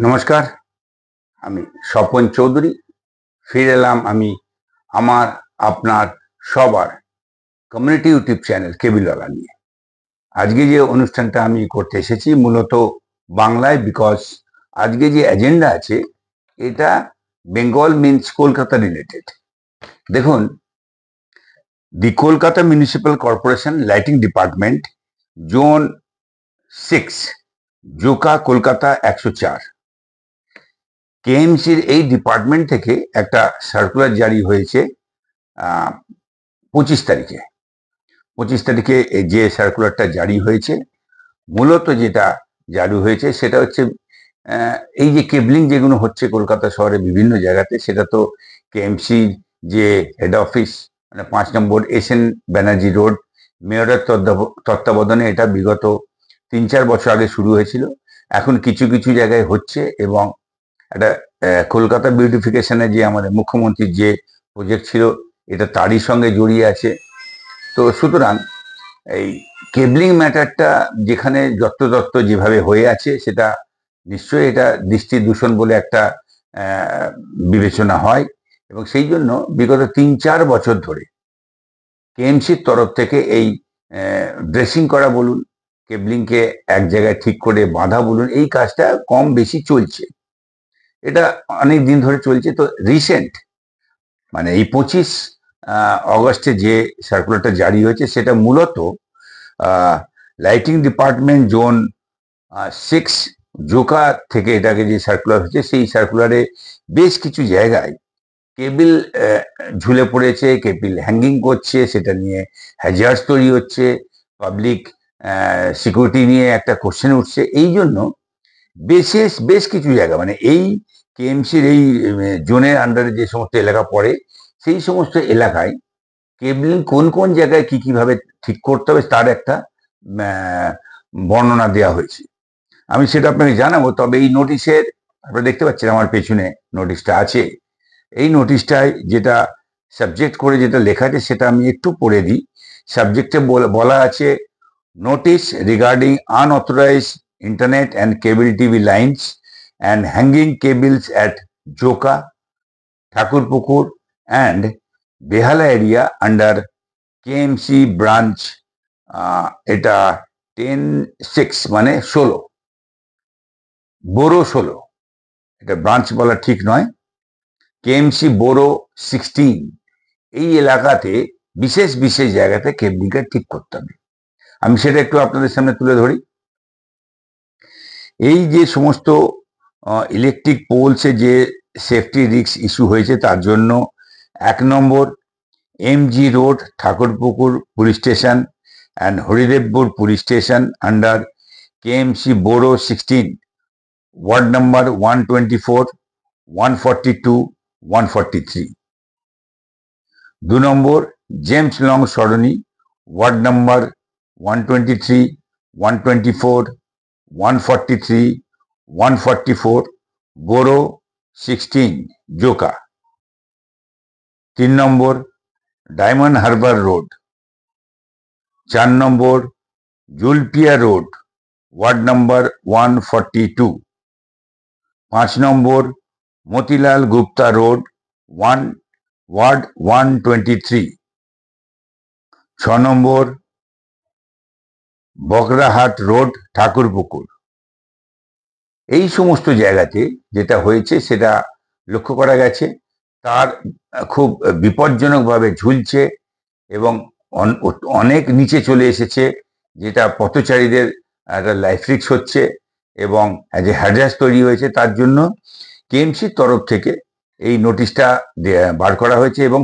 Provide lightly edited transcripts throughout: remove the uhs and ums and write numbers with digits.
নমস্কার, আমি স্বপন চৌধুরী। ফিরে এলাম আমি আমার আপনার সবার কমিউনিটি ইউটিউব চ্যানেল কেবিলওয়ালা নিয়ে। আজকে যে অনুষ্ঠানটা আমি করতে এসেছি মূলত বাংলায়, বিকজ আজকে যে এজেন্ডা আছে এটা বেঙ্গল মিনস কলকাতা রিলেটেড। দেখুন, the Kolkata municipal corporation lighting department, zone 6, Joka, Kolkata 104, কেএমসির এই ডিপার্টমেন্ট থেকে একটা সার্কুলার জারি হয়েছে 25 তারিখে। 25 তারিখে যে সার্কুলারটা জারি হয়েছে, মূলত যেটা জারি হয়েছে সেটা হচ্ছে এই যে কেবলিং যেগুলো হচ্ছে কলকাতা শহরে বিভিন্ন জায়গাতে, সেটা তো কেএমসির যে হেড অফিস মানে 5 নম্বর SN ব্যানার্জি রোড, মেয়রের তত্ত্বাবধানে এটা বিগত 3-4 বছর আগে শুরু হয়েছিল। এখন কিছু কিছু জায়গায় হচ্ছে এবং একটা কলকাতা বিউটিফিকেশনের যে আমাদের মুখ্যমন্ত্রীর যে প্রজেক্ট ছিল এটা তারই সঙ্গে জড়িয়ে আছে। তো সুতরাং এই কেবলিং ম্যাটারটা যেখানে যত্রতত্র যেভাবে হয়ে আছে সেটা নিশ্চয়ই এটা দৃষ্টি দূষণ বলে একটা বিবেচনা হয়, এবং সেই জন্য বিগত 3-4 বছর ধরে কেএমসির তরফ থেকে এই ড্রেসিং করা বলুন, কেবলিংকে এক জায়গায় ঠিক করে বাঁধা বলুন, এই কাজটা কম বেশি চলছে। এটা অনেক দিন ধরে চলছে। তো রিসেন্ট মানে এই 25 অগস্টে যে সার্কুলারটা জারি হয়েছে সেটা মূলত লাইটিং ডিপার্টমেন্ট জোন 6 জোকা থেকে এটাকে যে সার্কুলার হয়েছে, সেই সার্কুলারে বেশ কিছু জায়গায় কেবিল ঝুলে পড়েছে, কেবিল হ্যাঙ্গিং করছে, সেটা নিয়ে হ্যাজার্ডস তৈরি হচ্ছে, পাবলিক সিকিউরিটি নিয়ে একটা কোশ্চেন উঠছে। এই জন্য বেশ কিছু জায়গা মানে এই কেএমসির এই জোনের আন্ডারে যে সমস্ত এলাকা পড়ে সেই সমস্ত এলাকায় কেবলিং কোন কোন জায়গায় কি কিভাবে ঠিক করতে হবে তার একটা বর্ণনা দেওয়া হয়েছে। আমি সেটা আপনাকে জানাবো। তবে এই নোটিশের, আপনারা দেখতে পাচ্ছেন আমার পেছনে নোটিশটা আছে, এই নোটিশটায় যেটা সাবজেক্ট করে যেটা লেখা আছে সেটা আমি একটু পড়ে দিই। সাবজেক্টে বলা আছে, notice regarding unauthorised internet and cable TV lines and hanging cables at Joka, Thakurpukur and Behala area under KMC branch, এটা 10-6 মানে 16, বোরো 16, এটা ব্রাঞ্চ বলা ঠিক নয়, কেএমসি বোরো 16, এই এলাকাতে বিশেষ বিশেষ জায়গাতে কেবলিংটা ঠিক করতে হবে। আমি সেটা একটু আপনাদের সামনে তুলে ধরি। এই যে সমস্ত ইলেকট্রিক পোলসে যে সেফটি রিস্ক ইস্যু হয়েছে তার জন্য 1 নম্বর MG road, Thakurpukur police station and Haridevpur police station under KMC borough 16, ward number 124, 142, 143। 2 নম্বর James Long Sarani, ward number 123, 124, 143, 144, borough 16, Joka. 3 নম্বর ডায়মন্ড হারবার রোড। 4 নম্বর জুলপিয়া রোড, ওয়ার্ড নাম্বার 142। 5 নম্বর মতিলাল গুপ্তা রোড, ওয়ার্ড 123। 6 নম্বর বগরাহাট রোড, ঠাকুরপুকুর। এই সমস্ত জায়গাতে যেটা হয়েছে সেটা লক্ষ্য করা গেছে তার খুব বিপজ্জনকভাবে ঝুলছে এবং অনেক নিচে চলে এসেছে, যেটা পথচারীদের একটা লাইফ রিস্ক হচ্ছে এবং যে হ্যাজার্ড তৈরি হয়েছে। তার জন্য কেএমসির তরফ থেকে এই নোটিশটা বার করা হয়েছে এবং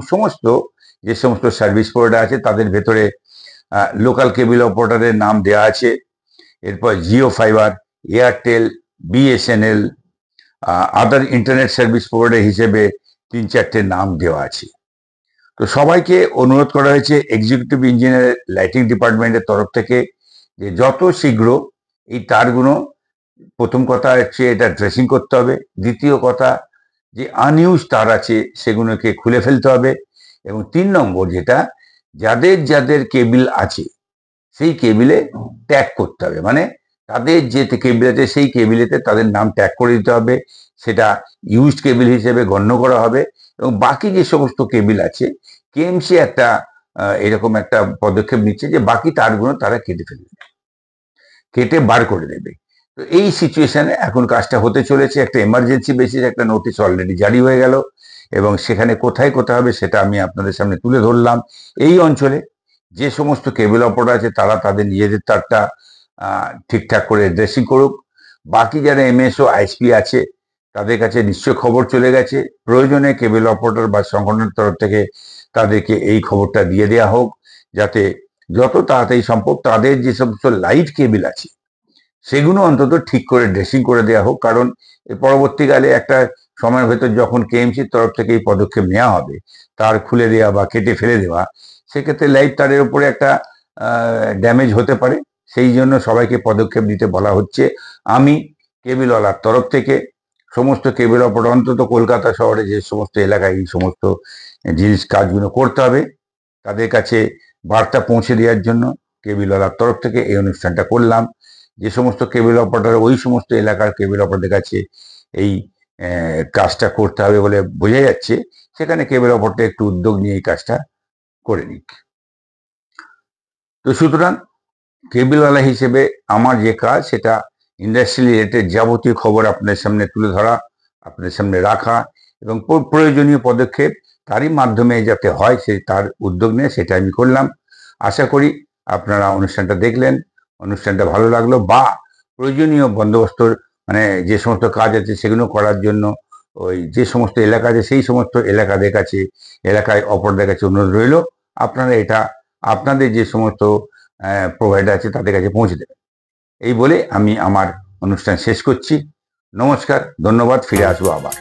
যে সমস্ত সার্ভিস প্রোভাইডার আছে তাদের ভেতরে লোকাল কেবল অপারেটরের নাম দেওয়া আছে, এরপর জিও ফাইবার, এয়ারটেল, BSNL, আদার ইন্টারনেট সার্ভিস প্রোভাইডার হিসেবে 3-4টে নাম দেওয়া আছে। তো সবাইকে অনুরোধ করা হয়েছে এক্সিকিউটিভ ইঞ্জিনিয়ার লাইটিং ডিপার্টমেন্টের তরফ থেকে যে যত শীঘ্র এই তারগুলো, প্রথম কথা হচ্ছে এটা ড্রেসিং করতে হবে, দ্বিতীয় কথা যে আনইউজ তার আছে সেগুলোকে খুলে ফেলতে হবে, এবং 3 নম্বর যেটা যাদের যাদের কেবিল আছে সেই কেবিলে ট্যাগ করতে হবে, মানে তাদের যে কেবিল আছে সেই কেবিলেতে তাদের নাম ট্যাগ করে দিতে হবে, সেটা ইউজড কেবিল হিসেবে গণ্য করা হবে। এবং বাকি যে সমস্ত কেবিল আছে, কেএমসি একটা এরকম একটা পদক্ষেপ নিচ্ছে যে বাকি তারগুলো তারা কেটে ফেলবে, কেটে বার করে দেবে। তো এই সিচুয়েশনে এখন কাজটা হতে চলেছে। একটা এমার্জেন্সি বেসিস একটা নোটিশ অলরেডি জারি হয়ে গেল, এবং সেখানে কোথায় কোথায় হবে সেটা আমি আপনাদের সামনে তুলে ধরলাম। এই অঞ্চলে যে সমস্ত কেবল অপারেটর আছে তারা তাদের নিজেদের তারটা ঠিকঠাক করে ড্রেসিং করুক। বাকি যারা এমএসও আইএসপি আছে তাদের কাছে নিশ্চয় খবর চলে গেছে, প্রয়োজনে কেবল অপারেটর বা সংগঠনের তরফ থেকে তাদেরকে এই খবরটা দিয়ে দেওয়া হোক, যাতে যত তাড়াতাড়ি সম্ভব তাদের যে সমস্ত লাইট কেবিল আছে সেগুলো অন্তত ঠিক করে ড্রেসিং করে দেওয়া হোক। কারণ এর পরবর্তীকালে একটা সময়ের ভেতর যখন কেএমসির তরফ থেকে এই পদক্ষেপ নেওয়া হবে, তার খুলে দেওয়া বা কেটে ফেলে দেওয়া, সেক্ষেত্রে লাইট তারের উপরে একটা ড্যামেজ হতে পারে। সেই জন্য সবাইকে পদক্ষেপ নিতে বলা হচ্ছে। আমি কেবিলওয়ালার তরফ থেকে সমস্ত কেবিল অপারেটর, অন্তত কলকাতা শহরে যে সমস্ত এলাকায় এই সমস্ত জিনিস কাজগুলো করতে হবে, তাদের কাছে বার্তা পৌঁছে দেওয়ার জন্য কেবিলওয়ালার তরফ থেকে এই অনুষ্ঠানটা করলাম। যে সমস্ত কেবল অপারেটর ওই সমস্ত এলাকার কেবল অপারেটরের কাছে এই কাজটা করতে হবে বলে বোঝা যাচ্ছে, সেখানে কেবল অপারেটর একটু উদ্যোগ নিয়ে এই কাজটা করে নিক। তো সুতরাং কেবলওয়ালা হিসেবে আমার যে কাজ, সেটা ইন্ডাস্ট্রি রিলেটেড যাবতীয় খবর আপনাদের সামনে তুলে ধরা, আপনাদের সামনে রাখা, এবং প্রয়োজনীয় পদক্ষেপ তারই মাধ্যমে যাতে হয় তার উদ্যোগ নিয়ে সেটা আমি করলাম। আশা করি আপনারা অনুষ্ঠানটা দেখলেন, অনুষ্ঠানটা ভালো লাগলো, বা প্রয়োজনীয় বন্দোবস্ত মানে যে সমস্ত কাজ আছে সেগুলো করার জন্য ওই যে সমস্ত এলাকা আছে সেই সমস্ত এলাকাদের কাছে, এলাকায় অপরদের কাছে অনুরোধ রইল, আপনারা এটা আপনাদের যে সমস্ত প্রোভাইডার আছে তাদের কাছে পৌঁছে দেবেন। এই বলে আমি আমার অনুষ্ঠান শেষ করছি। নমস্কার, ধন্যবাদ, ফিরে আসবো আবার।